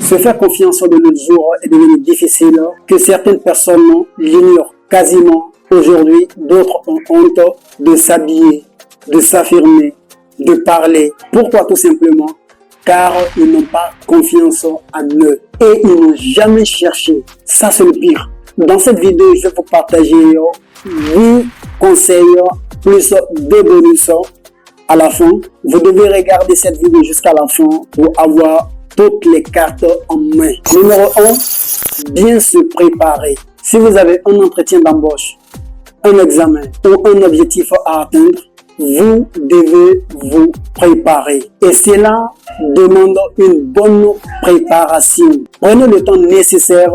Se faire confiance de nos jours est devenu difficile, que certaines personnes l'ignorent quasiment aujourd'hui, d'autres ont honte de s'habiller, de s'affirmer, de parler. Pourquoi? Tout simplement car ils n'ont pas confiance en eux et ils n'ont jamais cherché. Ça, c'est le pire. Dans cette vidéo, je vais vous partager 8 conseils plus 2 bonus à la fin. Vous devez regarder cette vidéo jusqu'à la fin pour avoir toutes les cartes en main. Numéro 1, bien se préparer. Si vous avez un entretien d'embauche, un examen ou un objectif à atteindre, vous devez vous préparer. Et cela demande une bonne préparation. Prenez le temps nécessaire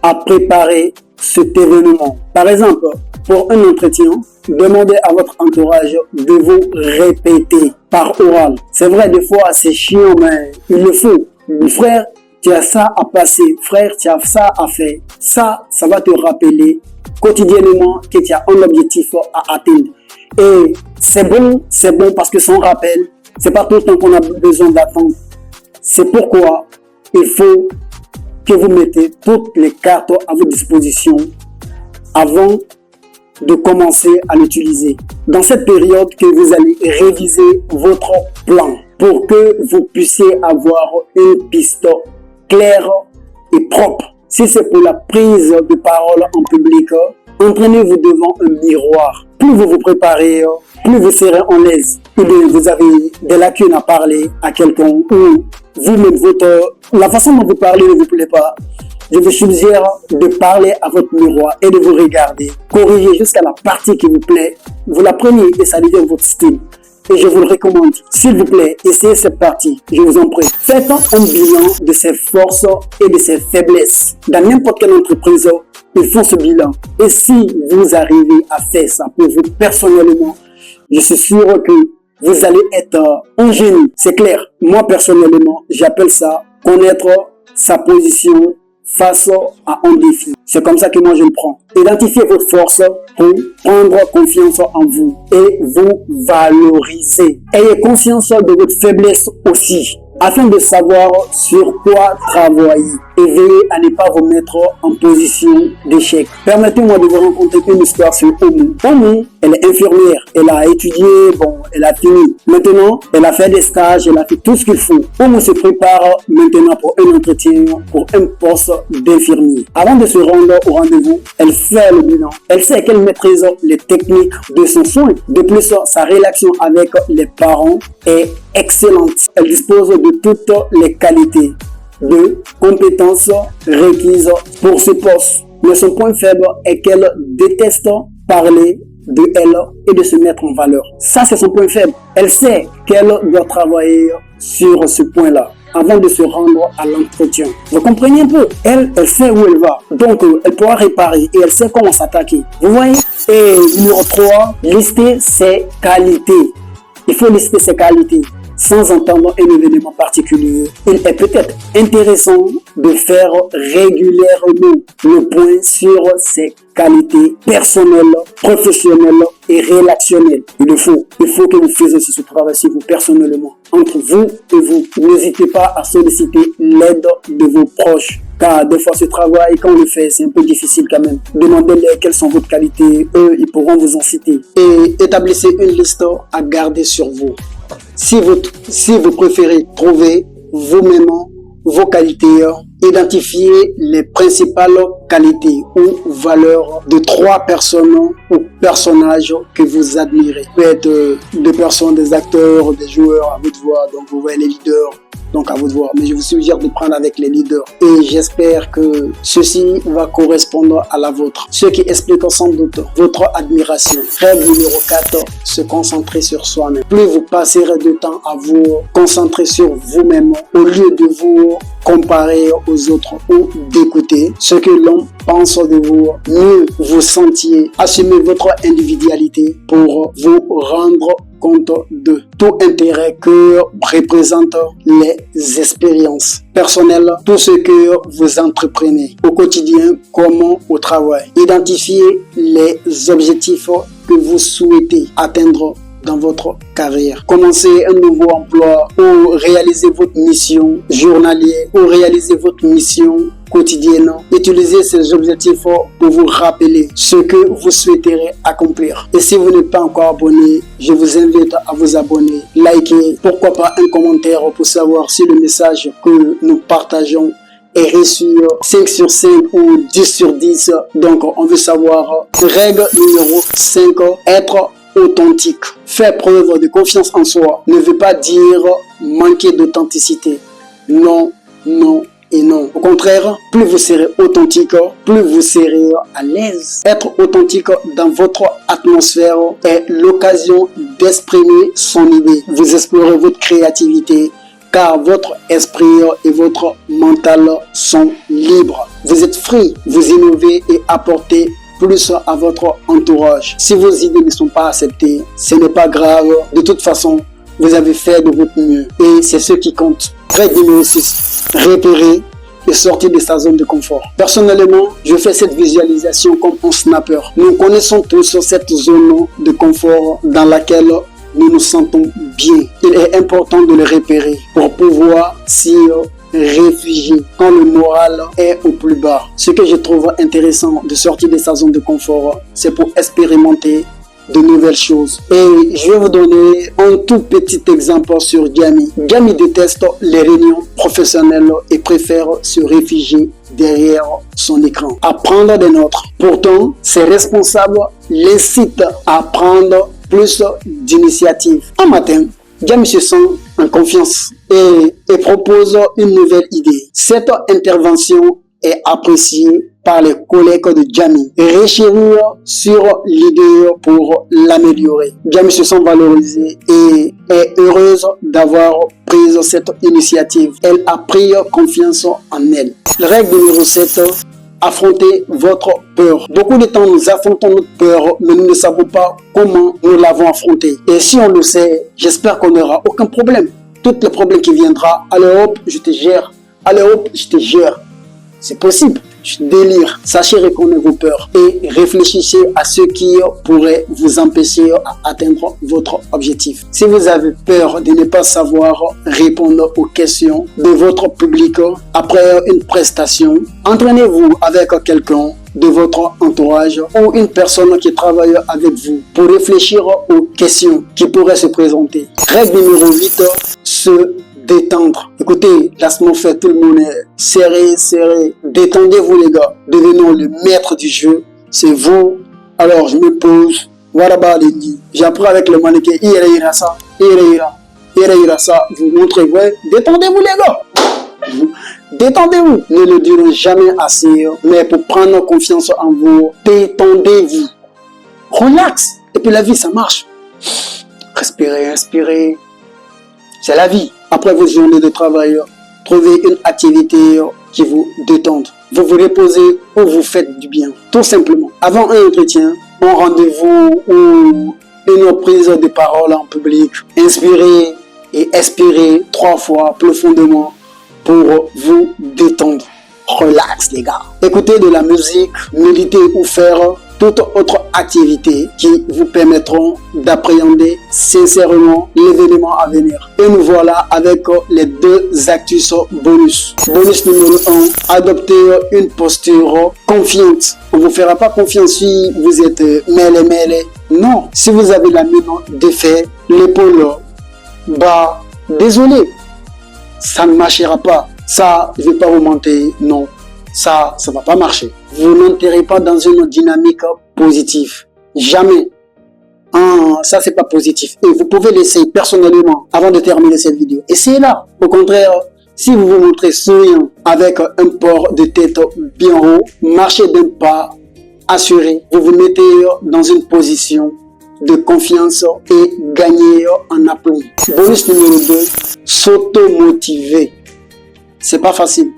à préparer cet événement. Par exemple, pour un entretien, demandez à votre entourage de vous répéter par oral. C'est vrai, des fois, c'est chiant, mais il le faut. Frère, tu as ça à passer. Frère, tu as ça à faire. Ça va te rappeler quotidiennement que tu as un objectif à atteindre. Et c'est bon parce que sans rappel, c'est pas tout le temps qu'on a besoin d'attendre. C'est pourquoi il faut que vous mettez toutes les cartes à votre disposition avant de commencer à l'utiliser. Dans cette période que vous allez réviser votre plan pour que vous puissiez avoir une piste claire et propre. Si c'est pour la prise de parole en public, entraînez-vous devant un miroir. Plus vous vous préparez, plus vous serez en l'aise. Ou bien vous avez des lacunes à parler à quelqu'un ou vous-même, la façon dont vous parlez ne vous plaît pas. Je vous suggère de parler à votre miroir et de vous regarder. Corrigez jusqu'à la partie qui vous plaît. Vous la prenez et ça devient votre style. Et je vous le recommande. S'il vous plaît, essayez cette partie. Je vous en prie. Faites un bilan de ses forces et de ses faiblesses. Dans n'importe quelle entreprise, ils font ce bilan. Et si vous arrivez à faire ça pour vous personnellement, je suis sûr que vous allez être un génie. C'est clair. Moi, personnellement, j'appelle ça connaître sa position face à un défi. C'est comme ça que moi je le prends. Identifiez votre force pour prendre confiance en vous et vous valoriser. Ayez conscience de votre faiblesse aussi, afin de savoir sur quoi travailler et veillez à ne pas vous mettre en position d'échec. Permettez-moi de vous raconter une histoire sur Oumou. Oumou, elle est infirmière, elle a étudié, elle a fini. Maintenant, elle a fait des stages, elle a fait tout ce qu'il faut. Oumou se prépare maintenant pour un entretien, pour un poste d'infirmier. Avant de se rendre au rendez-vous, elle fait le bilan. Elle sait qu'elle maîtrise les techniques de son soin. De plus, sa relation avec les parents est excellente. Elle dispose de toutes les qualités de compétences requises pour ce poste. Mais son point faible est qu'elle déteste parler de elle et de se mettre en valeur. Ça, c'est son point faible. Elle sait qu'elle doit travailler sur ce point-là avant de se rendre à l'entretien. Vous comprenez un peu? Elle sait où elle va. Donc, elle pourra réparer et elle sait comment s'attaquer. Vous voyez? Et numéro 3, lister ses qualités. Il faut lister ses qualités sans entendre un événement particulier. Il est peut-être intéressant de faire régulièrement le point sur ses qualités personnelles, professionnelles et relationnelles. Il faut que vous fassiez ce travail sur vous personnellement. Entre vous et vous, n'hésitez pas à solliciter l'aide de vos proches. Car des fois, ce travail, quand on le fait, c'est un peu difficile quand même. Demandez-leur quelles sont vos qualités. Eux, ils pourront vous en citer. Et établissez une liste à garder sur vous. Si vous préférez trouver vous-même vos qualités, identifiez les principales qualités ou valeurs de 3 personnes ou personnages que vous admirez. Peut être des personnes, des acteurs, des joueurs, à votre voix, donc vous voyez les leaders. Donc à vous de voir, mais je vous suggère de prendre avec les leaders et j'espère que ceci va correspondre à la vôtre. Ce qui explique sans doute votre admiration. Règle numéro 4, se concentrer sur soi-même. Plus vous passerez de temps à vous concentrer sur vous-même au lieu de vous comparer aux autres ou d'écouter ce que l'on pense de vous, mieux vous sentiez. Assumez votre individualité pour vous rendre compte de tout intérêt que représentent les expériences personnelles, tout ce que vous entreprenez au quotidien comme au travail. Identifiez les objectifs que vous souhaitez atteindre dans votre carrière. Commencez un nouveau emploi ou réalisez votre mission journalière ou réalisez votre mission quotidienne. Utilisez ces objectifs pour vous rappeler ce que vous souhaiterez accomplir. Et si vous n'êtes pas encore abonné, je vous invite à vous abonner, liker, pourquoi pas un commentaire pour savoir si le message que nous partageons est reçu 5 sur 5 ou 10 sur 10. Donc, on veut savoir. Règle numéro 5, être authentique. Faire preuve de confiance en soi ne veut pas dire manquer d'authenticité. Non, non et non. Au contraire, plus vous serez authentique, plus vous serez à l'aise. Être authentique dans votre atmosphère est l'occasion d'exprimer son idée. Vous explorez votre créativité, car votre esprit et votre mental sont libres. Vous êtes free, vous innovez et apportez plus à votre entourage. Si vos idées ne sont pas acceptées, ce n'est pas grave. De toute façon, vous avez fait de votre mieux. Et c'est ce qui compte. Règle numéro 6. Repérer et sortir de sa zone de confort. Personnellement, je fais cette visualisation comme un snapper. Nous connaissons tous cette zone de confort dans laquelle nous nous sentons bien. Il est important de le repérer pour pouvoir s'y réfugier quand le moral est au plus bas. Ce que je trouve intéressant de sortir de sa zone de confort, c'est pour expérimenter de nouvelles choses. Et je vais vous donner un tout petit exemple sur Gami. Gami déteste les réunions professionnelles et préfère se réfugier derrière son écran. Apprendre des nôtres. Pourtant, ses responsables l'incitent à prendre plus d'initiatives. Un matin, Gami se sent en confiance et propose une nouvelle idée. Cette intervention est appréciée par les collègues de Gami et réchérir sur l'idée pour l'améliorer. Gami se sent valorisée et est heureuse d'avoir pris cette initiative. Elle a pris confiance en elle. Règle numéro 7. Affrontez votre peur. Beaucoup de temps, nous affrontons notre peur, mais nous ne savons pas comment nous l'avons affrontée. Et si on le sait, j'espère qu'on n'aura aucun problème. Tout le problème qui viendra, allez hop, je te gère. Allez hop, je te gère. C'est possible. Je délire. Sachez reconnaître vos peurs et réfléchissez à ce qui pourrait vous empêcher à atteindre votre objectif. Si vous avez peur de ne pas savoir répondre aux questions de votre public après une prestation, entraînez-vous avec quelqu'un de votre entourage ou une personne qui travaille avec vous pour réfléchir aux questions qui pourraient se présenter. Règle numéro 8, se détendre. Écoutez, lancement fait, tout le monde est serré. Détendez-vous les gars. Devenons le maître du jeu. C'est vous. Alors je me pose. Voilà, j'apprends avec le mannequin. Il ira ça. Vous montrez, ouais. Détendez-vous les gars. Détendez-vous. Ne le dirons jamais assez. Mais pour prendre confiance en vous, détendez-vous. Relax. Et puis la vie, ça marche. Respirez, inspirez. C'est la vie. Après vos journées de travail, trouvez une activité qui vous détende. Vous vous reposez ou vous faites du bien. Tout simplement. Avant un entretien, un rendez-vous ou une prise de parole en public, inspirez et expirez 3 fois profondément pour vous détendre. Relax les gars. Écoutez de la musique, méditez ou faire toute autre activité qui vous permettront d'appréhender sincèrement l'événement à venir. Et nous voilà avec les 2 actus bonus. Bonus numéro 1, adoptez une posture confiante. On ne vous fera pas confiance si vous êtes mêlé. Non, si vous avez la main défaite, l'épaule bas, désolé, ça ne marchera pas. Ça, je ne vais pas vous mentir, non. Ça ne va pas marcher. Vous n'entrez pas dans une dynamique positive. Jamais. Ça, c'est pas positif. Et vous pouvez l'essayer personnellement avant de terminer cette vidéo. Essayez-la. Au contraire, si vous vous montrez souriant avec un port de tête bien haut, marchez d'un pas assuré. Vous vous mettez dans une position de confiance et gagnez en aplomb. Bonus numéro 2, s'auto-motiver. C'est pas facile,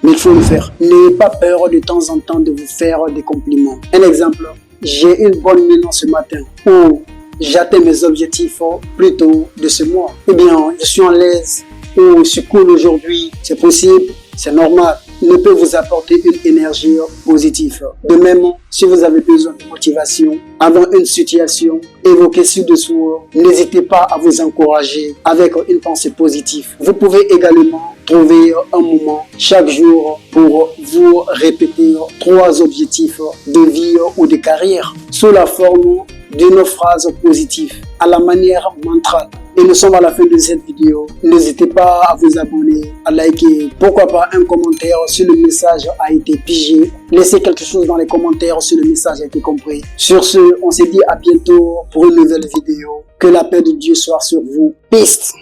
mais il faut le faire. N'ayez pas peur de temps en temps de vous faire des compliments. Un exemple, j'ai une bonne mine ce matin ou j'atteins mes objectifs plus tôt de ce mois. Eh bien, je suis en l'aise ou je suis cool aujourd'hui. C'est possible, c'est normal. ne peut vous apporter une énergie positive. De même, si vous avez besoin de motivation avant une situation évoquée ci-dessous, n'hésitez pas à vous encourager avec une pensée positive. Vous pouvez également trouver un moment chaque jour pour vous répéter 3 objectifs de vie ou de carrière sous la forme d'une phrase positive à la manière mantra. Et nous sommes à la fin de cette vidéo. N'hésitez pas à vous abonner, à liker, pourquoi pas un commentaire si le message a été pigé. Laissez quelque chose dans les commentaires si le message a été compris. Sur ce, on se dit à bientôt pour une nouvelle vidéo. Que la paix de Dieu soit sur vous. Peace.